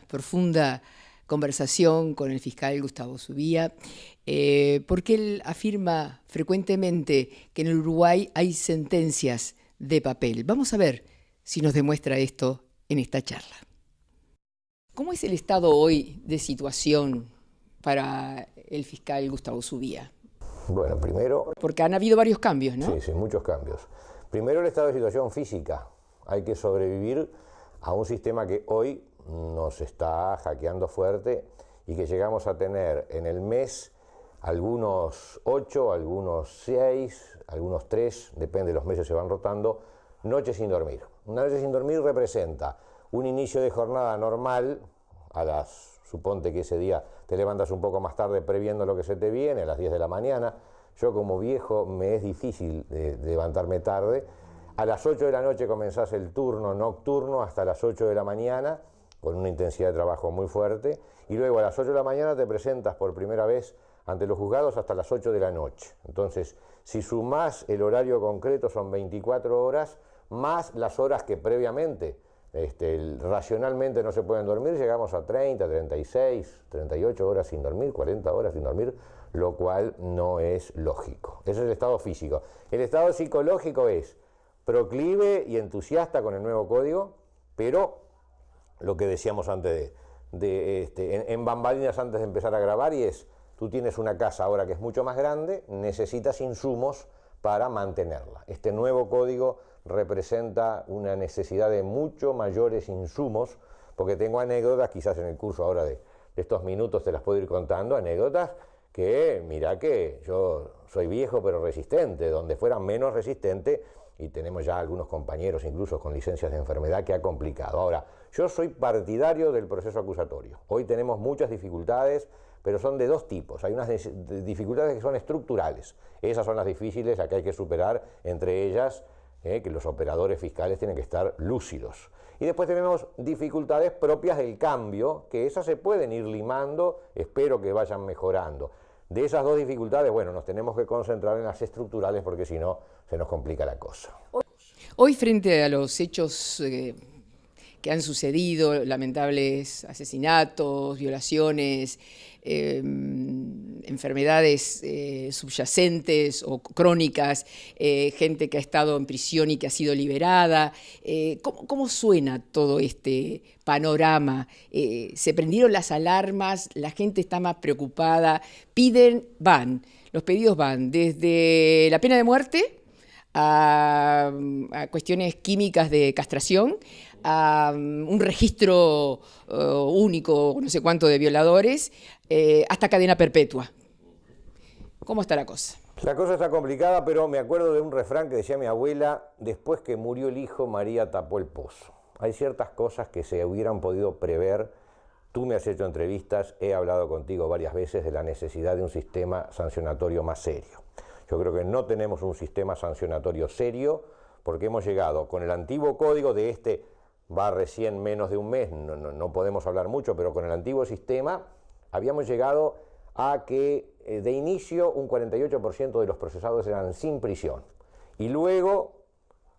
Profunda conversación con el fiscal Gustavo Zubia, porque él afirma frecuentemente que en el Uruguay hay sentencias de papel. Vamos a ver si nos demuestra esto en esta charla. ¿Cómo es el estado hoy de situación para el fiscal Gustavo Zubia? Bueno, primero... Porque han habido varios cambios, ¿no? Sí, sí, muchos cambios. Primero, el estado de situación física. Hay que sobrevivir a un sistema que hoy nos está hackeando fuerte y que llegamos a tener en el mes algunos 8, algunos 6, algunos 3, depende de los meses, se van rotando, noches sin dormir. Una noche sin dormir representa un inicio de jornada normal, suponte que ese día te levantas un poco más tarde previendo lo que se te viene, a las 10 de la mañana. Yo como viejo me es difícil levantarme tarde. A las 8 de la noche comenzás el turno nocturno hasta las 8 de la mañana, con una intensidad de trabajo muy fuerte, y luego a las 8 de la mañana te presentas por primera vez ante los juzgados hasta las 8 de la noche. Entonces, si sumás el horario concreto son 24 horas, más las horas que previamente racionalmente no se pueden dormir, llegamos a 30, 36, 38 horas sin dormir, 40 horas sin dormir, lo cual no es lógico. Ese es el estado físico. El estado psicológico es proclive y entusiasta con el nuevo código, pero lo que decíamos antes en bambalinas antes de empezar a grabar, y es, tú tienes una casa ahora que es mucho más grande, necesitas insumos para mantenerla. Este nuevo código representa una necesidad de mucho mayores insumos, porque tengo anécdotas, quizás en el curso ahora de estos minutos te las puedo ir contando, anécdotas que, mirá que yo soy viejo pero resistente, donde fuera menos resistente, y tenemos ya algunos compañeros incluso con licencias de enfermedad que ha complicado. Ahora, yo soy partidario del proceso acusatorio. Hoy tenemos muchas dificultades, pero son de dos tipos. Hay unas dificultades que son estructurales. Esas son las difíciles, las que hay que superar, entre ellas que los operadores fiscales tienen que estar lúcidos. Y después tenemos dificultades propias del cambio, que esas se pueden ir limando, espero que vayan mejorando. De esas dos dificultades, bueno, nos tenemos que concentrar en las estructurales porque si no, se nos complica la cosa. Hoy, frente a los hechos que han sucedido, lamentables asesinatos, violaciones, enfermedades subyacentes o crónicas, gente que ha estado en prisión y que ha sido liberada. ¿Cómo suena todo este panorama? ¿Se prendieron las alarmas? ¿La gente está más preocupada? Los pedidos van desde la pena de muerte a cuestiones químicas de castración, a un registro único, no sé cuánto, de violadores, hasta cadena perpetua. ¿Cómo está la cosa? La cosa está complicada, pero me acuerdo de un refrán que decía mi abuela: después que murió el hijo, María tapó el pozo. Hay ciertas cosas que se hubieran podido prever. Tú me has hecho entrevistas, he hablado contigo varias veces de la necesidad de un sistema sancionatorio más serio. Yo creo que no tenemos un sistema sancionatorio serio porque hemos llegado con el antiguo código va recién menos de un mes, no podemos hablar mucho, pero con el antiguo sistema habíamos llegado a que de inicio un 48% de los procesados eran sin prisión. Y luego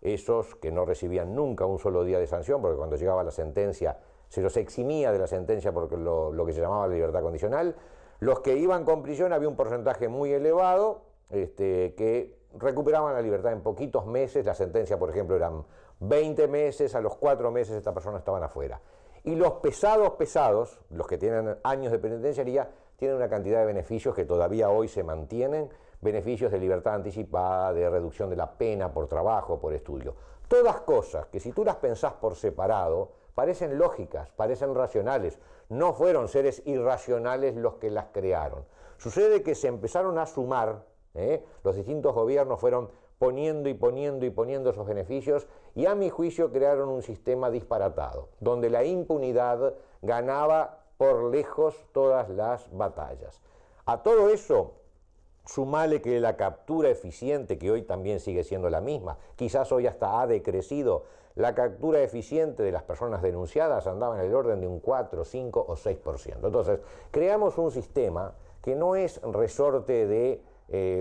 esos que no recibían nunca un solo día de sanción, porque cuando llegaba la sentencia se los eximía de la sentencia porque lo que se llamaba la libertad condicional, los que iban con prisión había un porcentaje muy elevado que recuperaban la libertad en poquitos meses. La sentencia, por ejemplo, eran 20 meses, a los 4 meses estas personas estaban afuera. Y los pesados, los que tienen años de penitenciaría, tienen una cantidad de beneficios que todavía hoy se mantienen, beneficios de libertad anticipada, de reducción de la pena por trabajo, por estudio. Todas cosas que si tú las pensás por separado, parecen lógicas, parecen racionales. No fueron seres irracionales los que las crearon. Sucede que se empezaron a sumar, los distintos gobiernos fueron poniendo esos beneficios y a mi juicio crearon un sistema disparatado, donde la impunidad ganaba por lejos todas las batallas. A todo eso, sumale que la captura eficiente, que hoy también sigue siendo la misma, quizás hoy hasta ha decrecido, la captura eficiente de las personas denunciadas andaba en el orden de un 4, 5 o 6%. Entonces, creamos un sistema que no es resorte de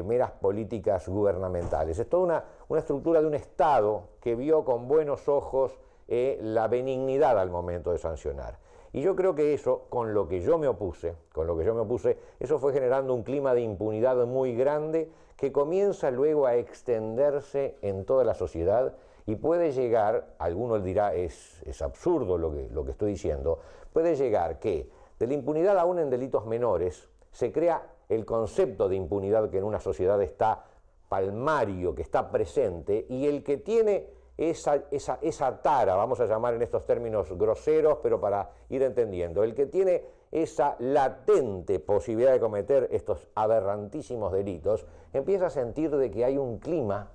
meras políticas gubernamentales. Es toda una estructura de un Estado que vio con buenos ojos la benignidad al momento de sancionar. Y yo creo que eso, con lo que yo me opuse, eso fue generando un clima de impunidad muy grande que comienza luego a extenderse en toda la sociedad y puede llegar, alguno dirá es absurdo lo que estoy diciendo, puede llegar que de la impunidad aún en delitos menores se crea el concepto de impunidad que en una sociedad está palmario, que está presente, y el que tiene esa tara, vamos a llamar en estos términos groseros, pero para ir entendiendo, el que tiene esa latente posibilidad de cometer estos aberrantísimos delitos, empieza a sentir de que hay un clima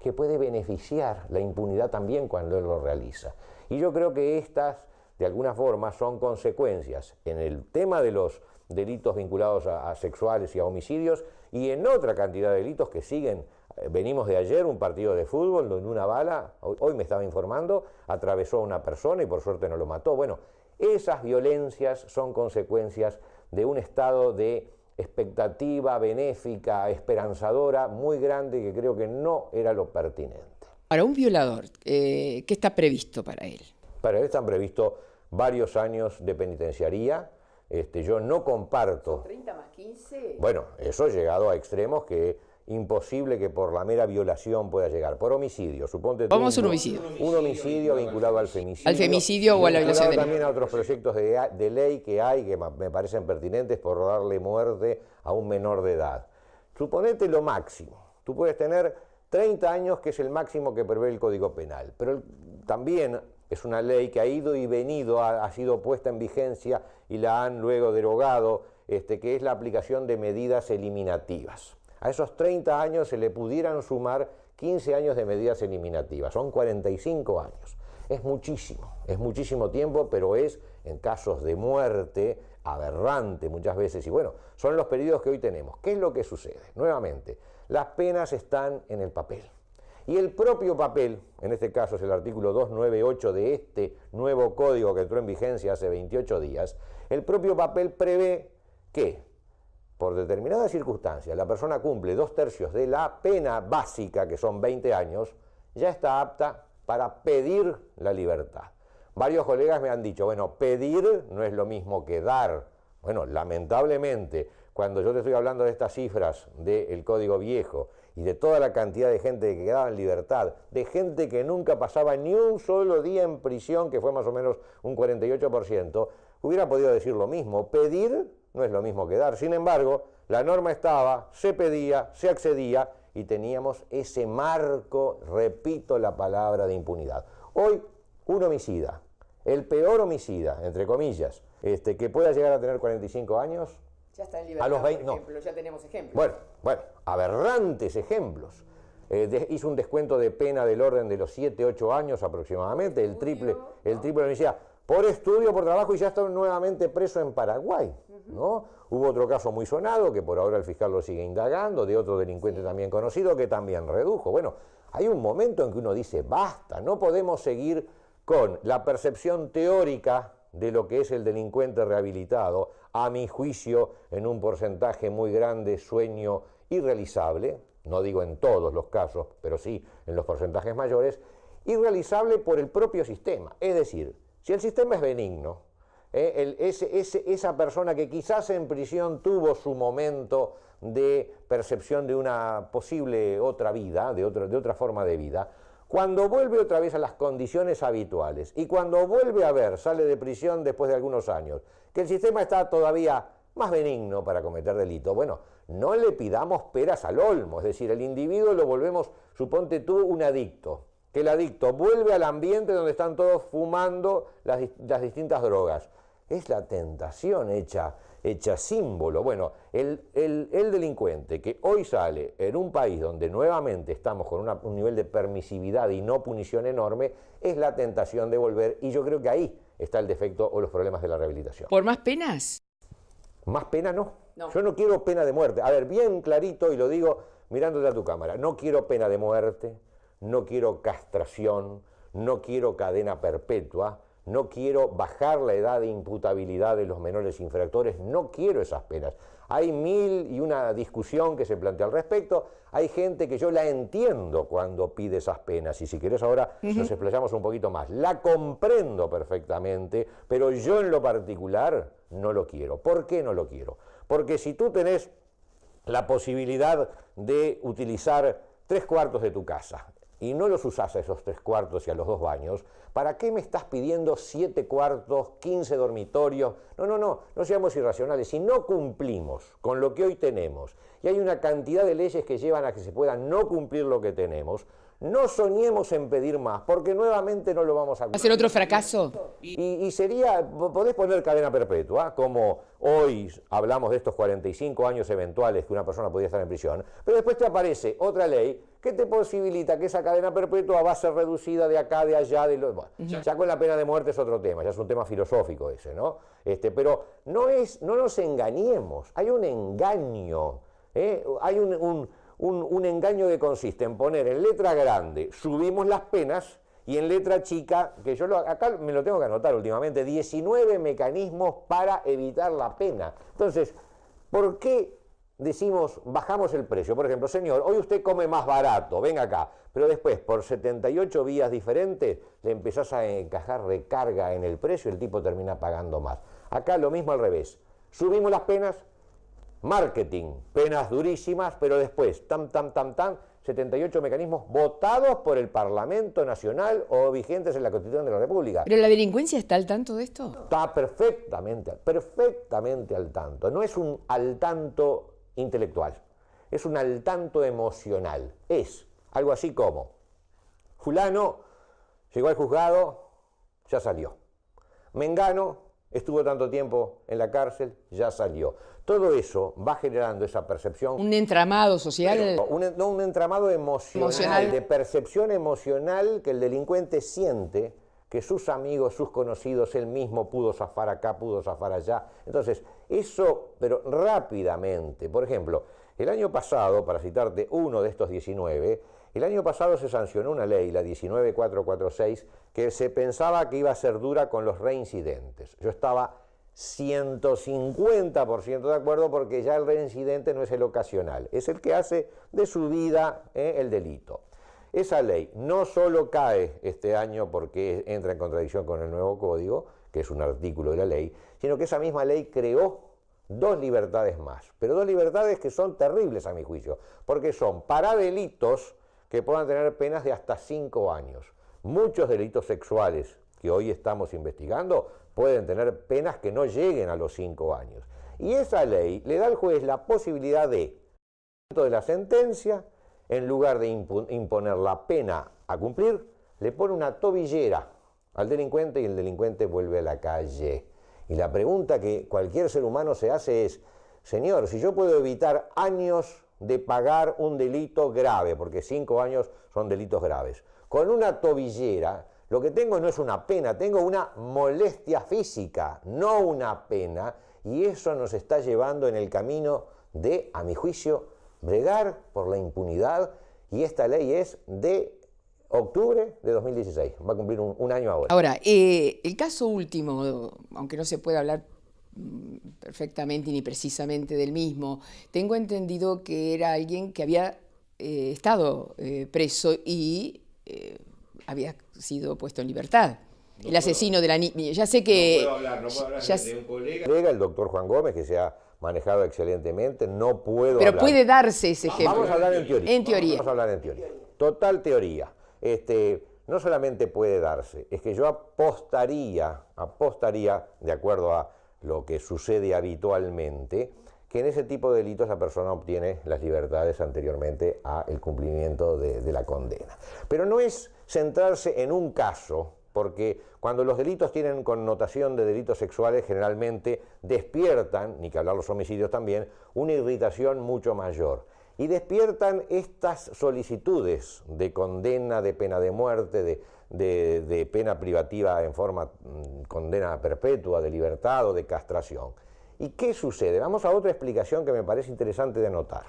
que puede beneficiar la impunidad también cuando él lo realiza. Y yo creo que estas, de alguna forma, son consecuencias en el tema de los delitos vinculados a sexuales y a homicidios y en otra cantidad de delitos que siguen. Venimos de ayer, un partido de fútbol donde una bala, hoy me estaba informando, atravesó a una persona y por suerte no lo mató. Bueno, esas violencias son consecuencias de un estado de expectativa benéfica, esperanzadora, muy grande, que creo que no era lo pertinente. Para un violador, ¿qué está previsto para él? Para él están previstos varios años de penitenciaría. Yo no comparto... ¿30 más 15? Bueno, eso ha llegado a extremos que imposible que por la mera violación pueda llegar. Por homicidio, suponte... Vamos a un homicidio. Un homicidio vinculado al femicidio. Al femicidio o a la violación de también a otros proyectos de ley que hay que me parecen pertinentes por darle muerte a un menor de edad. Suponete lo máximo. Tú puedes tener 30 años, que es el máximo que prevé el Código Penal, pero también es una ley que ha ido y venido, ha sido puesta en vigencia y la han luego derogado, que es la aplicación de medidas eliminativas. A esos 30 años se le pudieran sumar 15 años de medidas eliminativas, son 45 años. Es muchísimo tiempo, pero es, en casos de muerte, aberrante muchas veces. Y bueno, son los periodos que hoy tenemos. ¿Qué es lo que sucede? Nuevamente, las penas están en el papel. Y el propio papel, en este caso es el artículo 298 de este nuevo código que entró en vigencia hace 28 días, el propio papel prevé que, por determinadas circunstancias, la persona cumple 2/3 de la pena básica, que son 20 años, ya está apta para pedir la libertad. Varios colegas me han dicho, bueno, pedir no es lo mismo que dar. Bueno, lamentablemente, cuando yo te estoy hablando de estas cifras del Código Viejo y de toda la cantidad de gente que quedaba en libertad, de gente que nunca pasaba ni un solo día en prisión, que fue más o menos un 48%, hubiera podido decir lo mismo. Pedir no es lo mismo que dar. Sin embargo, la norma estaba, se pedía, se accedía y teníamos ese marco, repito la palabra, de impunidad. Hoy, un homicida, el peor homicida, entre comillas, que pueda llegar a tener 45 años, ya está en libertad, a los 20, por ejemplo, ya tenemos ejemplos. Bueno, aberrantes ejemplos. Hizo un descuento de pena del orden de los 7, 8 años aproximadamente, el triple de homicida, por estudio, por trabajo, y ya está nuevamente preso en Paraguay, ¿no? Hubo otro caso muy sonado, que por ahora el fiscal lo sigue indagando, de otro delincuente también conocido, que también redujo. Bueno, hay un momento en que uno dice, basta, no podemos seguir con la percepción teórica de lo que es el delincuente rehabilitado, a mi juicio, en un porcentaje muy grande, sueño irrealizable, no digo en todos los casos, pero sí en los porcentajes mayores, irrealizable por el propio sistema. Es decir, si el sistema es benigno, esa persona que quizás en prisión tuvo su momento de percepción de una posible otra vida, de otra forma de vida, cuando vuelve otra vez a las condiciones habituales y cuando vuelve a ver, sale de prisión después de algunos años, que el sistema está todavía más benigno para cometer delito, bueno, no le pidamos peras al olmo, es decir, el individuo lo volvemos, suponte tú, un adicto, que el adicto vuelve al ambiente donde están todos fumando las distintas drogas. Es la tentación hecha símbolo. Bueno, el delincuente que hoy sale en un país donde nuevamente estamos con un nivel de permisividad y no punición enorme, es la tentación de volver, y yo creo que ahí está el defecto o los problemas de la rehabilitación. ¿Por más penas? Más pena no. Yo no quiero pena de muerte. A ver, bien clarito, y lo digo mirándote a tu cámara, no quiero pena de muerte, no quiero castración, no quiero cadena perpetua, no quiero bajar la edad de imputabilidad de los menores infractores, no quiero esas penas. Hay mil y una discusión que se plantea al respecto, hay gente que yo la entiendo cuando pide esas penas, y si querés ahora nos explayamos un poquito más. La comprendo perfectamente, pero yo en lo particular no lo quiero. ¿Por qué no lo quiero? Porque si tú tenés la posibilidad de utilizar 3/4 de tu casa y no los usás a esos 3/4 y a los 2 baños, ¿para qué me estás pidiendo 7 cuartos, 15 dormitorios? No seamos irracionales. Si no cumplimos con lo que hoy tenemos y hay una cantidad de leyes que llevan a que se pueda no cumplir lo que tenemos, no soñemos en pedir más, porque nuevamente no lo vamos a cumplir. ¿Va a ser otro fracaso? Y sería, podés poner cadena perpetua, como hoy hablamos de estos 45 años eventuales que una persona podía estar en prisión, pero después te aparece otra ley que te posibilita que esa cadena perpetua va a ser reducida de acá, de allá, de lo... Bueno, ya con la pena de muerte es otro tema, ya es un tema filosófico ese, ¿no? Pero no nos engañemos, hay un engaño, hay un engaño que consiste en poner en letra grande, subimos las penas, y en letra chica, que yo acá me lo tengo que anotar últimamente, 19 mecanismos para evitar la pena. Entonces, ¿por qué decimos, bajamos el precio? Por ejemplo, señor, hoy usted come más barato, venga acá, pero después, por 78 vías diferentes, le empezás a encajar recarga en el precio y el tipo termina pagando más. Acá lo mismo al revés, subimos las penas, marketing, penas durísimas, pero después, 78 mecanismos votados por el Parlamento Nacional o vigentes en la Constitución de la República. ¿Pero la delincuencia está al tanto de esto? Está perfectamente al tanto. No es un al tanto intelectual, es un al tanto emocional. Es algo así como, fulano llegó al juzgado, ya salió. Mengano estuvo tanto tiempo en la cárcel, ya salió. Todo eso va generando esa percepción. Un entramado social. Un entramado emocional, de percepción emocional que el delincuente siente que sus amigos, sus conocidos, él mismo pudo zafar acá, pudo zafar allá. Entonces, eso, pero rápidamente. Por ejemplo, el año pasado, para citarte uno de estos 19, el año pasado se sancionó una ley, la 19446, que se pensaba que iba a ser dura con los reincidentes. Yo estaba 150% de acuerdo, porque ya el reincidente no es el ocasional, es el que hace de su vida el delito. Esa ley no solo cae este año porque entra en contradicción con el nuevo código, que es un artículo de la ley, sino que esa misma ley creó 2 libertades más, pero 2 libertades que son terribles a mi juicio, porque son para delitos que puedan tener penas de hasta 5 años. Muchos delitos sexuales que hoy estamos investigando pueden tener penas que no lleguen a los 5 años. Y esa ley le da al juez la posibilidad de la sentencia, en lugar de imponer la pena a cumplir, le pone una tobillera al delincuente y el delincuente vuelve a la calle. Y la pregunta que cualquier ser humano se hace es, señor, si yo puedo evitar años de pagar un delito grave, porque 5 años son delitos graves, con una tobillera, lo que tengo no es una pena, tengo una molestia física, no una pena, y eso nos está llevando en el camino de, a mi juicio, bregar por la impunidad, y esta ley es de octubre de 2016, va a cumplir un año ahora. Ahora, el caso último, aunque no se puede hablar perfectamente ni precisamente del mismo, tengo entendido que era alguien que había estado preso y había sido puesto en libertad. No el asesino de la niña. Ya sé que... No puedo hablar de un colega, el doctor Juan Gómez, que se ha manejado excelentemente, no puedo Pero hablar. puede darse ese ejemplo. Vamos a hablar en teoría. En teoría. Vamos a hablar en teoría. Total teoría. No solamente puede darse, es que yo apostaría, de acuerdo a lo que sucede habitualmente, que en ese tipo de delitos la persona obtiene las libertades anteriormente al cumplimiento de la condena. Pero no es centrarse en un caso, porque cuando los delitos tienen connotación de delitos sexuales, generalmente despiertan, ni que hablar los homicidios también, una irritación mucho mayor. Y despiertan estas solicitudes de condena, de pena de muerte, de pena privativa en forma condena perpetua, de libertad o de castración. ¿Y qué sucede? Vamos a otra explicación que me parece interesante de anotar.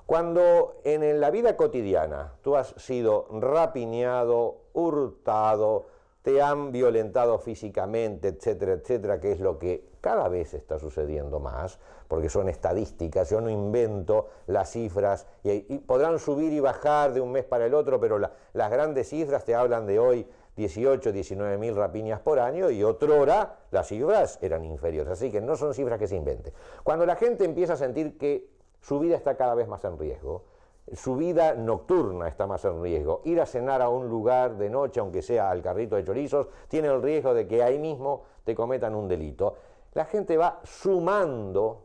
Cuando en la vida cotidiana tú has sido rapiñado, hurtado, te han violentado físicamente, etcétera, etcétera, que es lo que cada vez está sucediendo más, porque son estadísticas, yo no invento las cifras, y podrán subir y bajar de un mes para el otro, pero las grandes cifras te hablan de hoy 18, 19 mil rapiñas por año, y otrora las cifras eran inferiores, así que no son cifras que se inventen. Cuando la gente empieza a sentir que su vida está cada vez más en riesgo, su vida nocturna está más en riesgo, ir a cenar a un lugar de noche, aunque sea al carrito de chorizos, tiene el riesgo de que ahí mismo te cometan un delito. La gente va sumando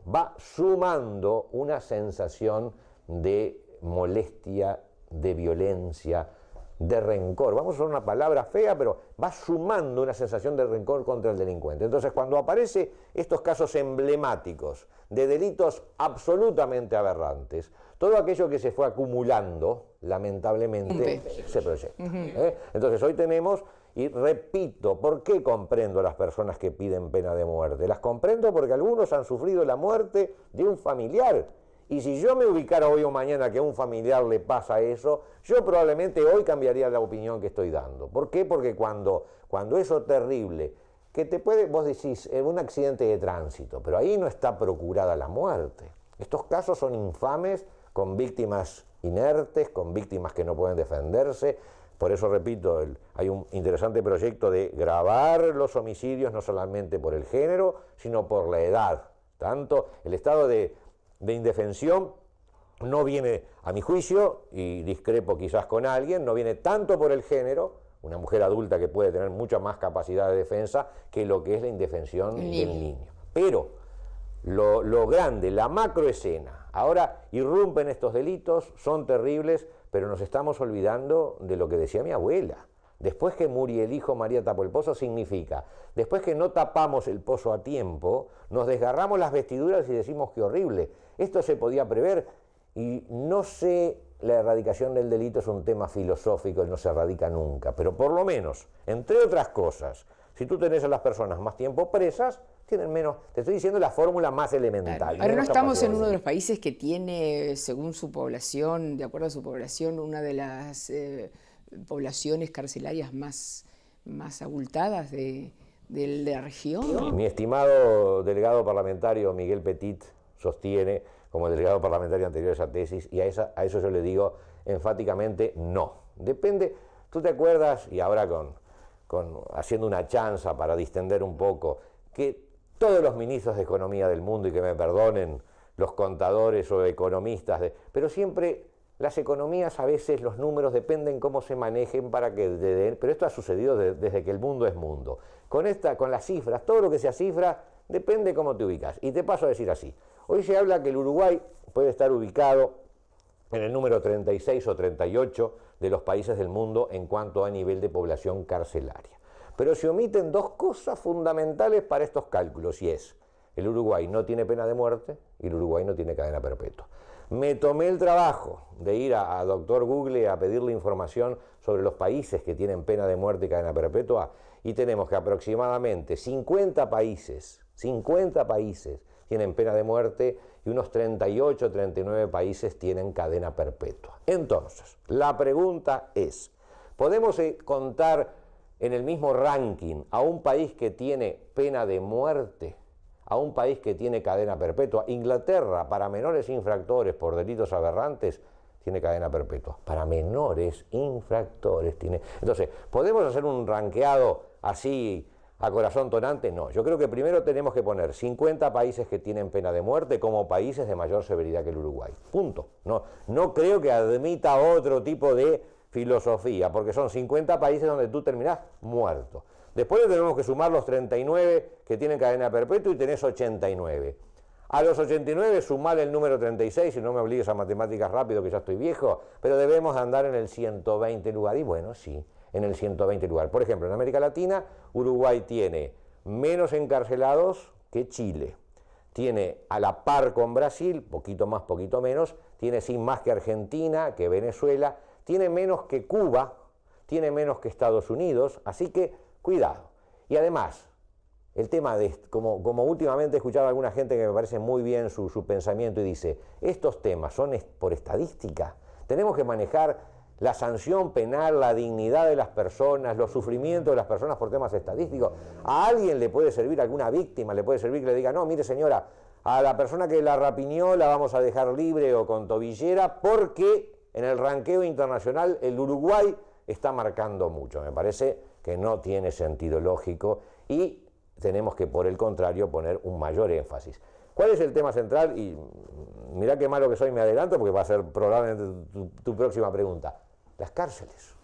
una sensación de molestia, de violencia, de rencor. Vamos a usar una palabra fea, pero va sumando una sensación de rencor contra el delincuente. Entonces, cuando aparecen estos casos emblemáticos de delitos absolutamente aberrantes, todo aquello que se fue acumulando, lamentablemente, se proyecta. Entonces, hoy tenemos, y repito, ¿por qué comprendo a las personas que piden pena de muerte? Las comprendo porque algunos han sufrido la muerte de un familiar. Y si yo me ubicara hoy o mañana que a un familiar le pasa eso, yo probablemente hoy cambiaría la opinión que estoy dando. ¿Por qué? Porque cuando eso terrible, que te puede, vos decís, un accidente de tránsito, pero ahí no está procurada la muerte. Estos casos son infames, con víctimas inertes, con víctimas que no pueden defenderse. Por eso, repito, hay un interesante proyecto de grabar los homicidios no solamente por el género, sino por la edad. Tanto el estado de indefensión no viene, a mi juicio, y discrepo quizás con alguien, no viene tanto por el género, una mujer adulta que puede tener mucha más capacidad de defensa, que lo que es la indefensión del niño. Pero lo grande, la macroescena, ahora irrumpen estos delitos, son terribles, pero nos estamos olvidando de lo que decía mi abuela. Después que murió el hijo, María tapó el pozo, significa, después que no tapamos el pozo a tiempo, nos desgarramos las vestiduras y decimos que horrible. Esto se podía prever, y no sé, la erradicación del delito es un tema filosófico y no se erradica nunca, pero por lo menos, entre otras cosas, si tú tenés a las personas más tiempo presas, tienen menos, te estoy diciendo la fórmula más elemental. Claro. Ahora no estamos en uno de los países que tiene, según su población, de acuerdo a su población, una de las poblaciones carcelarias más abultadas de la región. Mi estimado delegado parlamentario Miguel Petit sostiene, como el delegado parlamentario anterior, esa tesis, y a eso yo le digo enfáticamente no. Depende, tú te acuerdas, y ahora haciendo una chanza para distender un poco, que todos los ministros de Economía del mundo, y que me perdonen los contadores o economistas, pero siempre las economías, a veces los números dependen cómo se manejen para que pero esto ha sucedido desde que el mundo es mundo. Con las cifras, todo lo que sea cifra, depende cómo te ubicas. Y te paso a decir así. Hoy se habla que el Uruguay puede estar ubicado en el número 36 o 38 de los países del mundo en cuanto a nivel de población carcelaria. Pero se omiten dos cosas fundamentales para estos cálculos, y es, el Uruguay no tiene pena de muerte y el Uruguay no tiene cadena perpetua. Me tomé el trabajo de ir a Doctor Google a pedirle información sobre los países que tienen pena de muerte y cadena perpetua, y tenemos que aproximadamente 50 países tienen pena de muerte y unos 38 39 países tienen cadena perpetua. Entonces, la pregunta es, ¿podemos contar en el mismo ranking a un país que tiene pena de muerte, a un país que tiene cadena perpetua? Inglaterra, para menores infractores por delitos aberrantes, tiene cadena perpetua. Para menores infractores tiene... Entonces, ¿podemos hacer un ranqueado así a corazón tonante? No. Yo creo que primero tenemos que poner 50 países que tienen pena de muerte como países de mayor severidad que el Uruguay. Punto. No creo que admita otro tipo de filosofía, porque son 50 países donde tú terminás muerto. Después le tenemos que sumar los 39 que tienen cadena perpetua y tenés 89. A los 89 sumar el número 36, si no me obligues a matemáticas rápido, que ya estoy viejo, pero debemos andar en el 120 lugar. Y bueno, sí, en el 120 lugar. Por ejemplo, en América Latina, Uruguay tiene menos encarcelados que Chile. Tiene a la par con Brasil, poquito más, poquito menos, tiene sin más que Argentina, que Venezuela, tiene menos que Cuba, tiene menos que Estados Unidos, así que cuidado. Y además, el tema de, como últimamente he escuchado a alguna gente que me parece muy bien su pensamiento y dice, estos temas son por estadística, tenemos que manejar la sanción penal, la dignidad de las personas, los sufrimientos de las personas por temas estadísticos. A alguien le puede servir, a alguna víctima le puede servir que le diga, no, mire señora, a la persona que la rapiñó la vamos a dejar libre o con tobillera porque en el ranqueo internacional el Uruguay está marcando mucho. Me parece que no tiene sentido lógico y tenemos que, por el contrario, poner un mayor énfasis. ¿Cuál es el tema central? Y mirá qué malo que soy, me adelanto porque va a ser probablemente tu próxima pregunta. Las cárceles.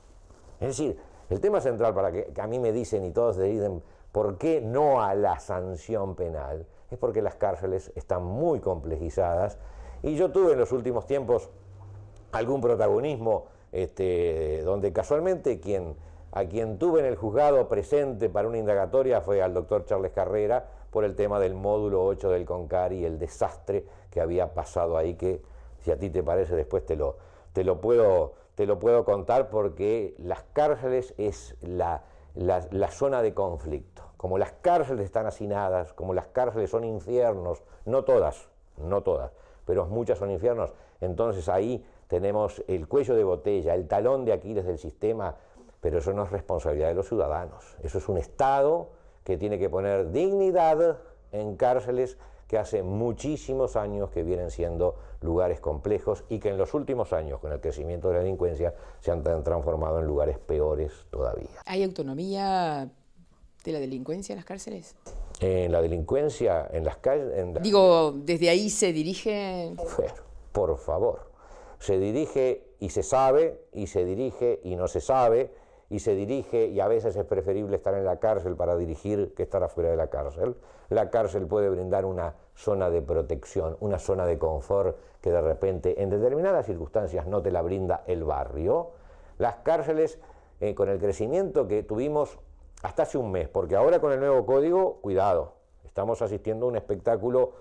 Es decir, el tema central para que a mí me dicen y todos dicen por qué no a la sanción penal, es porque las cárceles están muy complejizadas y yo tuve en los últimos tiempos algún protagonismo donde casualmente a quien tuve en el juzgado presente para una indagatoria fue al doctor Charles Carrera por el tema del módulo 8 del CONCAR y el desastre que había pasado ahí, que si a ti te parece después te lo puedo contar, porque las cárceles es la zona de conflicto. Como las cárceles están hacinadas, como las cárceles son infiernos, no todas, pero muchas son infiernos, entonces ahí tenemos el cuello de botella, el talón de Aquiles del sistema, pero eso no es responsabilidad de los ciudadanos. Eso es un Estado que tiene que poner dignidad en cárceles que hace muchísimos años que vienen siendo lugares complejos y que en los últimos años, con el crecimiento de la delincuencia, se han transformado en lugares peores todavía. ¿Hay autonomía de la delincuencia en las cárceles? En la delincuencia, en las calles... Digo, ¿desde ahí se dirige? Bueno, por favor. Se dirige y se sabe, y se dirige y no se sabe, y se dirige y a veces es preferible estar en la cárcel para dirigir que estar afuera de la cárcel. La cárcel puede brindar una zona de protección, una zona de confort que de repente en determinadas circunstancias no te la brinda el barrio. Las cárceles, con el crecimiento que tuvimos hasta hace un mes, porque ahora con el nuevo código, cuidado, estamos asistiendo a un espectáculo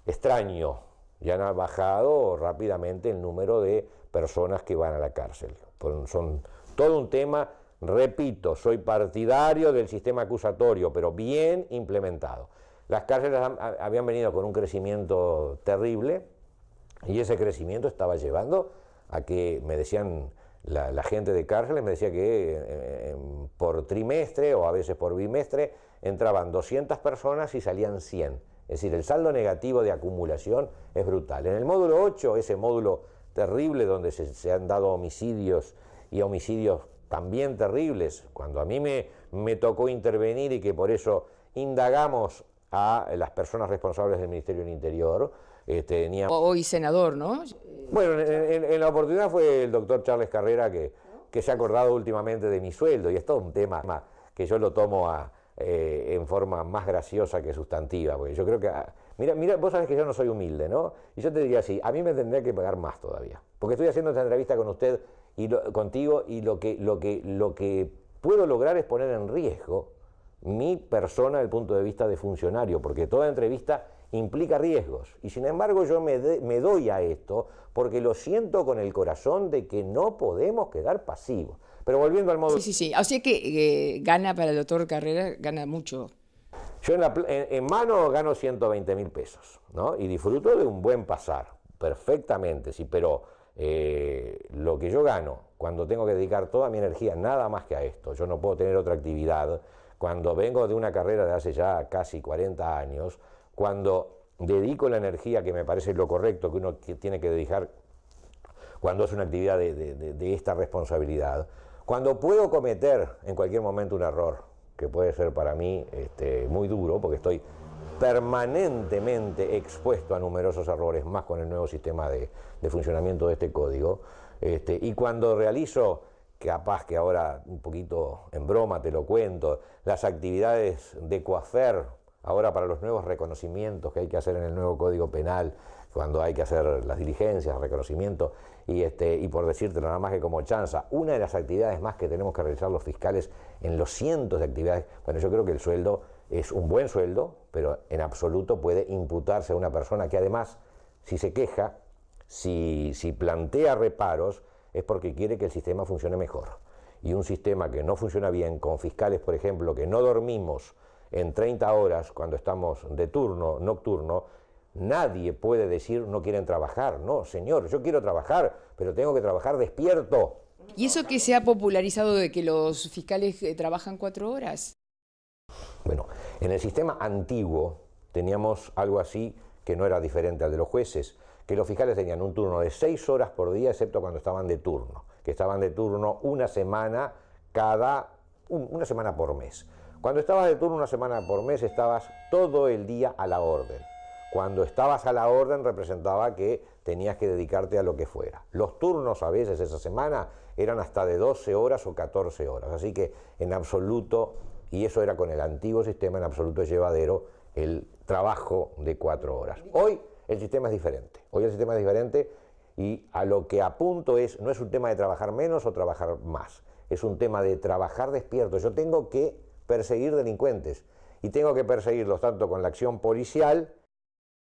extraño. Ya han bajado rápidamente el número de personas que van a la cárcel. Son todo un tema, repito, soy partidario del sistema acusatorio, pero bien implementado. Las cárceles habían venido con un crecimiento terrible y ese crecimiento estaba llevando a que, me decían la gente de cárceles, me decía que por trimestre o a veces por bimestre entraban 200 personas y salían 100. Es decir, el saldo negativo de acumulación es brutal. En el módulo 8, ese módulo terrible donde se han dado homicidios y homicidios también terribles, cuando a mí me tocó intervenir y que por eso indagamos a las personas responsables del Ministerio del Interior. Hoy senador, ¿no? Bueno, en la oportunidad fue el doctor Charles Carrera que se ha acordado últimamente de mi sueldo, y es todo un tema que yo lo tomo en forma más graciosa que sustantiva, porque yo creo que, mira, vos sabés que yo no soy humilde, ¿no? Y yo te diría así, a mí me tendría que pagar más todavía, porque estoy haciendo esta entrevista con usted y contigo, y lo que puedo lograr es poner en riesgo mi persona desde el punto de vista de funcionario, porque toda entrevista implica riesgos, y sin embargo yo me doy a esto porque lo siento con el corazón de que no podemos quedar pasivos. Pero volviendo al modo... Sí. Así que gana para el doctor Carrera, gana mucho. Yo en mano gano 120.000 pesos, ¿no? Y disfruto de un buen pasar, perfectamente, sí, pero lo que yo gano, cuando tengo que dedicar toda mi energía nada más que a esto, yo no puedo tener otra actividad, cuando vengo de una carrera de hace ya casi 40 años, cuando dedico la energía que me parece lo correcto que uno tiene que dedicar cuando es una actividad de esta responsabilidad, cuando puedo cometer en cualquier momento un error, que puede ser para mí muy duro, porque estoy permanentemente expuesto a numerosos errores, más con el nuevo sistema de funcionamiento de este código, y cuando realizo, capaz que ahora un poquito en broma te lo cuento, las actividades de coafer, ahora para los nuevos reconocimientos que hay que hacer en el nuevo Código Penal, cuando hay que hacer las diligencias, reconocimiento, y por decirte nada más que como chanza, una de las actividades más que tenemos que realizar los fiscales en los cientos de actividades, bueno, yo creo que el sueldo es un buen sueldo, pero en absoluto puede imputarse a una persona que además, si se queja, si plantea reparos, es porque quiere que el sistema funcione mejor. Y un sistema que no funciona bien, con fiscales, por ejemplo, que no dormimos en 30 horas cuando estamos de turno nocturno, nadie puede decir no quieren trabajar. No, señor, yo quiero trabajar, pero tengo que trabajar despierto. ¿Y eso que se ha popularizado de que los fiscales trabajan 4 horas? Bueno, en el sistema antiguo teníamos algo así que no era diferente al de los jueces, que los fiscales tenían un turno de 6 horas por día, excepto cuando estaban de turno, que estaban de turno una semana una semana por mes. Cuando estabas de turno una semana por mes, estabas todo el día a la orden. Cuando estabas a la orden representaba que tenías que dedicarte a lo que fuera. Los turnos a veces esa semana eran hasta de 12 horas o 14 horas, así que en absoluto, y eso era con el antiguo sistema, en absoluto es llevadero el trabajo de 4 horas. Hoy el sistema es diferente, y a lo que apunto no es un tema de trabajar menos o trabajar más, es un tema de trabajar despierto. Yo tengo que perseguir delincuentes y tengo que perseguirlos tanto con la acción policial,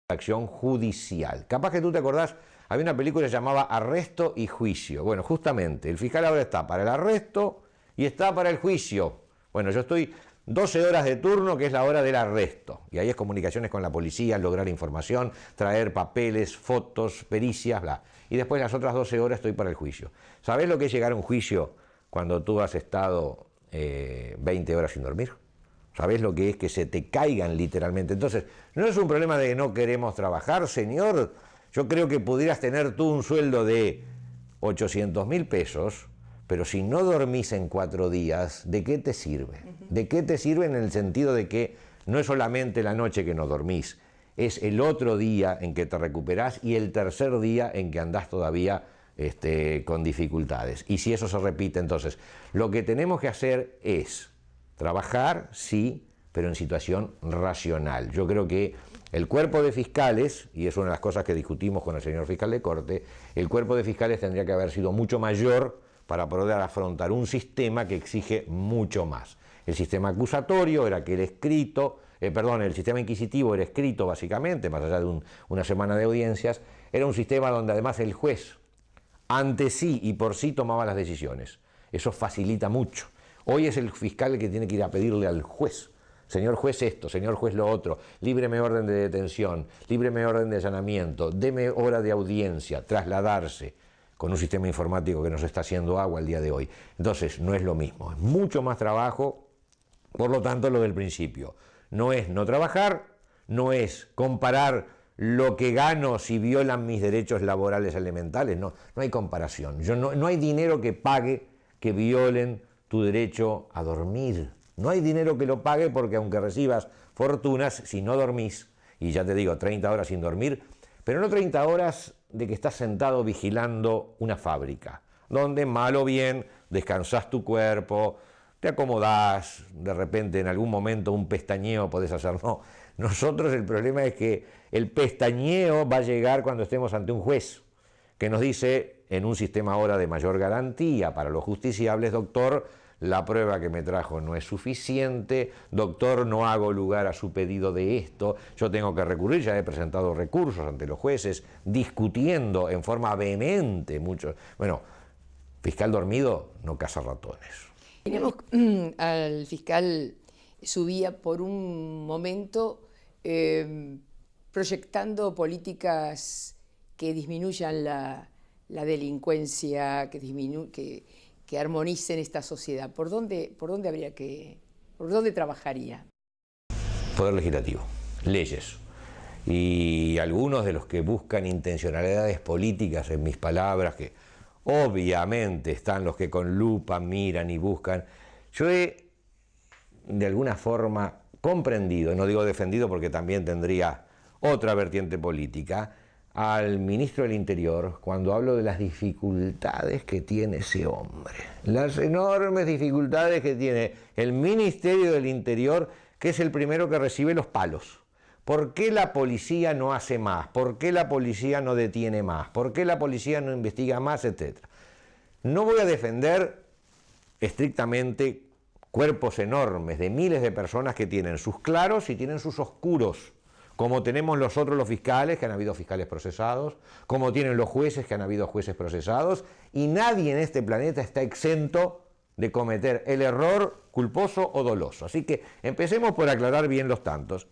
la acción judicial. Capaz que tú te acordás, había una película que se llamaba Arresto y Juicio. Bueno, justamente, el fiscal ahora está para el arresto y está para el juicio. Bueno, yo estoy 12 horas de turno, que es la hora del arresto. Y ahí es comunicaciones con la policía, lograr información, traer papeles, fotos, pericias, bla. Y después las otras 12 horas estoy para el juicio. ¿Sabés lo que es llegar a un juicio cuando tú has estado 20 horas sin dormir? ¿Sabés lo que es que se te caigan literalmente? Entonces, no es un problema de que no queremos trabajar, señor. Yo creo que pudieras tener tú un sueldo de 800.000 pesos, pero si no dormís en 4 días, ¿de qué te sirve? ¿De qué te sirve en el sentido de que no es solamente la noche que no dormís, es el otro día en que te recuperás y el tercer día en que andás todavía con dificultades? Y si eso se repite, entonces, lo que tenemos que hacer es trabajar, sí, pero en situación racional. Yo creo que el cuerpo de fiscales, y es una de las cosas que discutimos con el señor fiscal de corte, el cuerpo de fiscales tendría que haber sido mucho mayor para poder afrontar un sistema que exige mucho más. El sistema acusatorio era aquel escrito, el sistema inquisitivo era escrito básicamente, más allá de una semana de audiencias, era un sistema donde además el juez ante sí y por sí tomaba las decisiones. Eso facilita mucho. Hoy es el fiscal el que tiene que ir a pedirle al juez: señor juez esto, señor juez lo otro, líbreme orden de detención, líbreme orden de allanamiento, deme hora de audiencia, trasladarse, con un sistema informático que nos está haciendo agua el día de hoy. Entonces, no es lo mismo, es mucho más trabajo. Por lo tanto, lo del principio no es no trabajar, no es comparar lo que gano si violan mis derechos laborales elementales, no hay comparación. No hay dinero que pague que violen tu derecho a dormir. No hay dinero que lo pague, porque aunque recibas fortunas, si no dormís, y ya te digo, 30 horas sin dormir, pero no 30 horas de que estás sentado vigilando una fábrica, donde mal o bien descansás tu cuerpo, te acomodás, de repente en algún momento un pestañeo podés hacer. No, nosotros el problema es que el pestañeo va a llegar cuando estemos ante un juez que nos dice, en un sistema ahora de mayor garantía para los justiciables: doctor, la prueba que me trajo no es suficiente, doctor, no hago lugar a su pedido de esto, yo tengo que recurrir, ya he presentado recursos ante los jueces, discutiendo en forma vehemente mucho. Bueno, fiscal dormido no caza ratones. Tenemos al fiscal Subía por un momento proyectando políticas que disminuyan la delincuencia, que armonicen esta sociedad. ¿Por dónde trabajaría? Poder legislativo, leyes. Y algunos de los que buscan intencionalidades políticas, en mis palabras, que obviamente están los que con lupa miran y buscan, yo he de alguna forma comprendido, no digo defendido porque también tendría otra vertiente política, al ministro del Interior cuando hablo de las dificultades que tiene ese hombre, las enormes dificultades que tiene el Ministerio del Interior, que es el primero que recibe los palos. ¿Por qué la policía no hace más? ¿Por qué la policía no detiene más? ¿Por qué la policía no investiga más? Etcétera. No voy a defender estrictamente cuerpos enormes de miles de personas que tienen sus claros y tienen sus oscuros, como tenemos los fiscales, que han habido fiscales procesados, como tienen los jueces, que han habido jueces procesados, y nadie en este planeta está exento de cometer el error culposo o doloso. Así que empecemos por aclarar bien los tantos.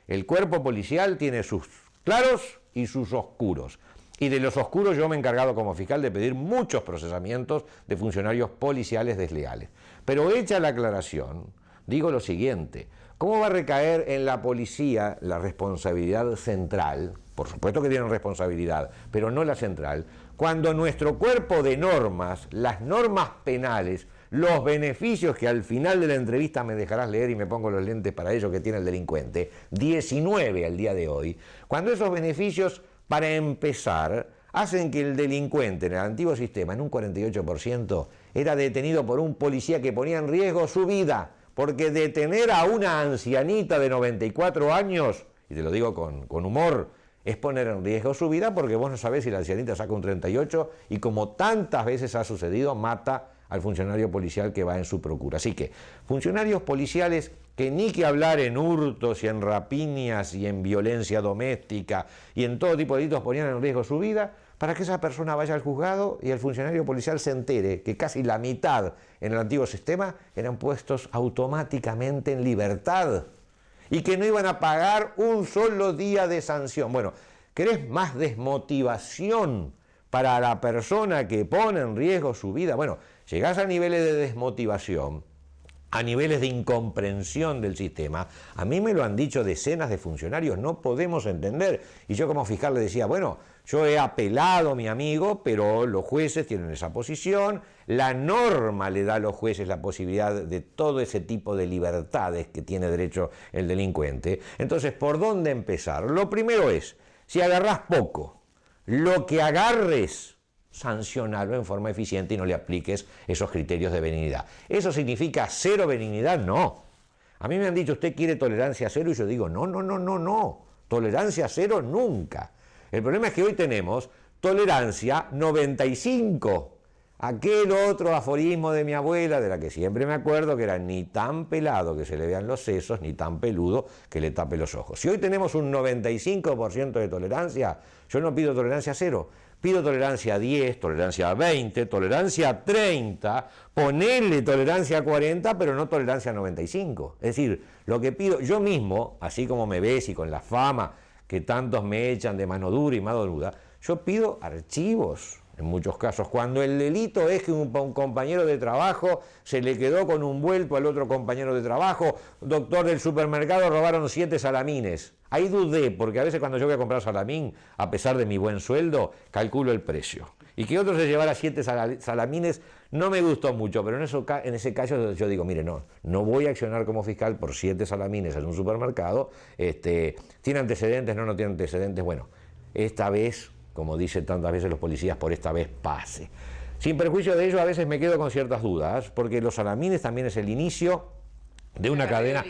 El cuerpo policial tiene sus claros y sus oscuros. Y de los oscuros yo me he encargado como fiscal de pedir muchos procesamientos de funcionarios policiales desleales. Pero hecha la aclaración, digo lo siguiente: ¿cómo va a recaer en la policía la responsabilidad central? Por supuesto que tienen responsabilidad, pero no la central, cuando nuestro cuerpo de normas, las normas penales, los beneficios que al final de la entrevista me dejarás leer y me pongo los lentes para ello que tiene el delincuente, 19 al día de hoy, cuando esos beneficios, para empezar, hacen que el delincuente en el antiguo sistema, en un 48%, era detenido por un policía que ponía en riesgo su vida, porque detener a una ancianita de 94 años, y te lo digo con humor, es poner en riesgo su vida, porque vos no sabés si la ancianita saca un 38 y, como tantas veces ha sucedido, mata al funcionario policial que va en su procura. Así que funcionarios policiales que ni que hablar en hurtos y en rapiñas y en violencia doméstica y en todo tipo de delitos ponían en riesgo su vida, para que esa persona vaya al juzgado y el funcionario policial se entere que casi la mitad en el antiguo sistema eran puestos automáticamente en libertad y que no iban a pagar un solo día de sanción. Bueno, ¿querés más desmotivación para la persona que pone en riesgo su vida? Bueno, llegás a niveles de desmotivación, a niveles de incomprensión del sistema. A mí me lo han dicho decenas de funcionarios, no podemos entender. Y yo como fiscal le decía, bueno, yo he apelado, mi amigo, pero los jueces tienen esa posición, la norma le da a los jueces la posibilidad de todo ese tipo de libertades que tiene derecho el delincuente. Entonces, ¿por dónde empezar? Lo primero es, si agarrás poco, lo que agarres, sancionarlo en forma eficiente y no le apliques esos criterios de benignidad. ¿Eso significa cero benignidad? No. A mí me han dicho, ¿usted quiere tolerancia cero? Y yo digo, no. Tolerancia cero nunca. El problema es que hoy tenemos tolerancia 95. Aquel otro aforismo de mi abuela, de la que siempre me acuerdo, que era ni tan pelado que se le vean los sesos, ni tan peludo que le tape los ojos. Si hoy tenemos un 95% de tolerancia, yo no pido tolerancia cero. Pido tolerancia 10, tolerancia 20, tolerancia 30, ponerle tolerancia 40, pero no tolerancia 95. Es decir, lo que pido yo mismo, así como me ves y con la fama que tantos me echan de mano dura y mano dura, yo pido archivos. En muchos casos, cuando el delito es que un compañero de trabajo se le quedó con un vuelto al otro compañero de trabajo, doctor del supermercado, robaron 7 salamines. Ahí dudé, porque a veces cuando yo voy a comprar salamín, a pesar de mi buen sueldo, calculo el precio. Y que otro se llevara 7 salamines no me gustó mucho, pero en ese caso yo digo, mire, no voy a accionar como fiscal por 7 salamines en un supermercado. ¿Tiene antecedentes? No tiene antecedentes. Bueno, esta vez, como dicen tantas veces los policías, por esta vez pase. Sin perjuicio de ello, a veces me quedo con ciertas dudas, porque los salamines también es el inicio de una cadena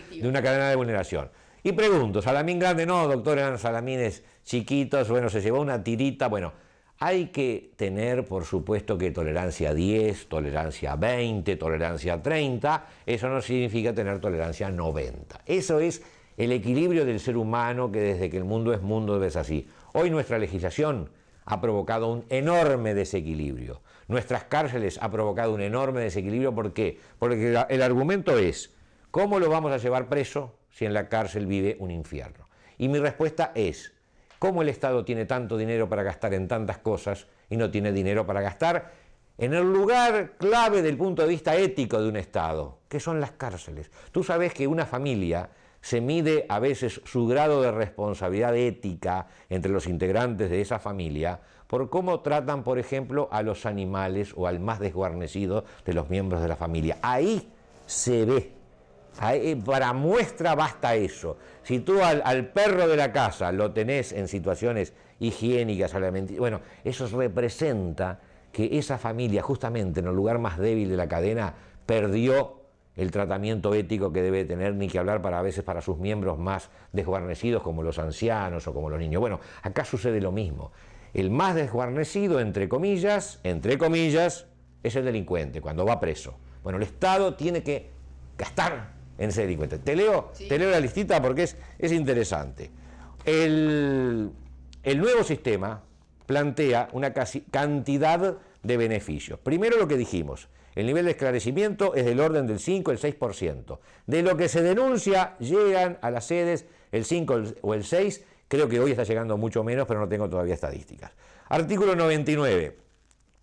de vulneración. Y pregunto, ¿salamín grande? No, doctor, eran salamines chiquitos, bueno, se llevó una tirita, bueno, hay que tener, por supuesto, que tolerancia 10, tolerancia 20, tolerancia 30, eso no significa tener tolerancia 90. Eso es el equilibrio del ser humano, que desde que el mundo es mundo es así. Hoy nuestra legislación ha provocado un enorme desequilibrio. Nuestras cárceles ha provocado un enorme desequilibrio. ¿Por qué? Porque el argumento es, ¿cómo lo vamos a llevar preso si en la cárcel vive un infierno? Y mi respuesta es, ¿cómo el Estado tiene tanto dinero para gastar en tantas cosas y no tiene dinero para gastar en el lugar clave del punto de vista ético de un Estado, que son las cárceles? Tú sabes que una familia se mide a veces su grado de responsabilidad ética entre los integrantes de esa familia por cómo tratan, por ejemplo, a los animales o al más desguarnecido de los miembros de la familia. Ahí se ve. Para muestra basta eso. Si tú al perro de la casa lo tenés en situaciones higiénicas, bueno, eso representa que esa familia, justamente en el lugar más débil de la cadena, perdió el tratamiento ético que debe tener, ni que hablar a veces para sus miembros más desguarnecidos, como los ancianos o como los niños. Bueno, acá sucede lo mismo. El más desguarnecido, entre comillas, es el delincuente, cuando va preso. Bueno, el Estado tiene que gastar en ese delincuente. Te leo la listita porque es interesante. El nuevo sistema plantea una cantidad de beneficios. Primero, lo que dijimos, el nivel de esclarecimiento es del orden del 5 al 6%. De lo que se denuncia llegan a las sedes el 5 o el 6, creo que hoy está llegando mucho menos, pero no tengo todavía estadísticas. Artículo 99.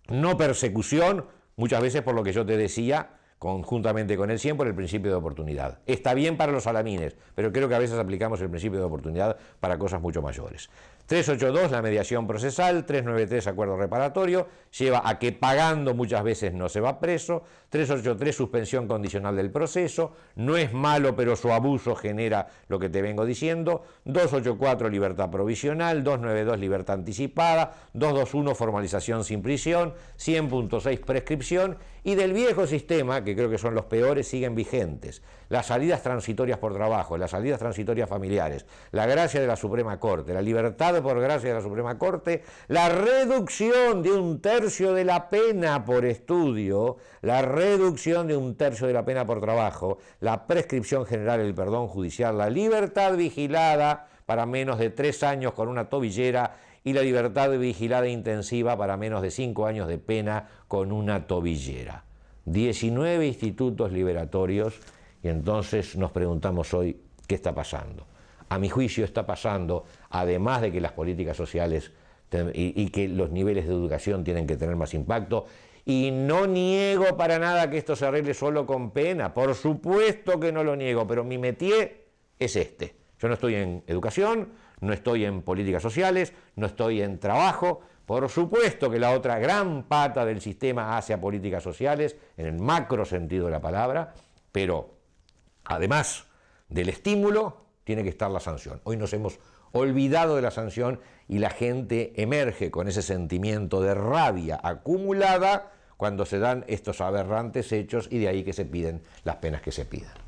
No persecución, muchas veces por lo que yo te decía, conjuntamente con el 100 por el principio de oportunidad. Está bien para los salamines, pero creo que a veces aplicamos el principio de oportunidad para cosas mucho mayores. 382, la mediación procesal. 393, acuerdo reparatorio, lleva a que pagando muchas veces no se va preso. 383, suspensión condicional del proceso, no es malo, pero su abuso genera lo que te vengo diciendo. 284, libertad provisional. 292, libertad anticipada. 221, formalización sin prisión. 100.6, prescripción. Y del viejo sistema, que creo que son los peores, siguen vigentes. Las salidas transitorias por trabajo, las salidas transitorias familiares, la gracia de la Suprema Corte, la libertad por gracia de la Suprema Corte, la reducción de 1/3 de la pena por estudio, la reducción de 1/3 de la pena por trabajo, la prescripción general, el perdón judicial, la libertad vigilada para menos de 3 años con una tobillera y la libertad vigilada intensiva para menos de 5 años de pena con una tobillera. 19 institutos liberatorios, y entonces nos preguntamos hoy, ¿qué está pasando? A mi juicio está pasando, además de que las políticas sociales y que los niveles de educación tienen que tener más impacto, y no niego para nada que esto se arregle solo con pena, por supuesto que no lo niego, pero mi métier es este. Yo no estoy en educación, no estoy en políticas sociales, no estoy en trabajo. Por supuesto que la otra gran pata del sistema hace a políticas sociales, en el macro sentido de la palabra, pero además del estímulo, tiene que estar la sanción. Hoy nos hemos olvidado de la sanción y la gente emerge con ese sentimiento de rabia acumulada cuando se dan estos aberrantes hechos y de ahí que se piden las penas que se pidan.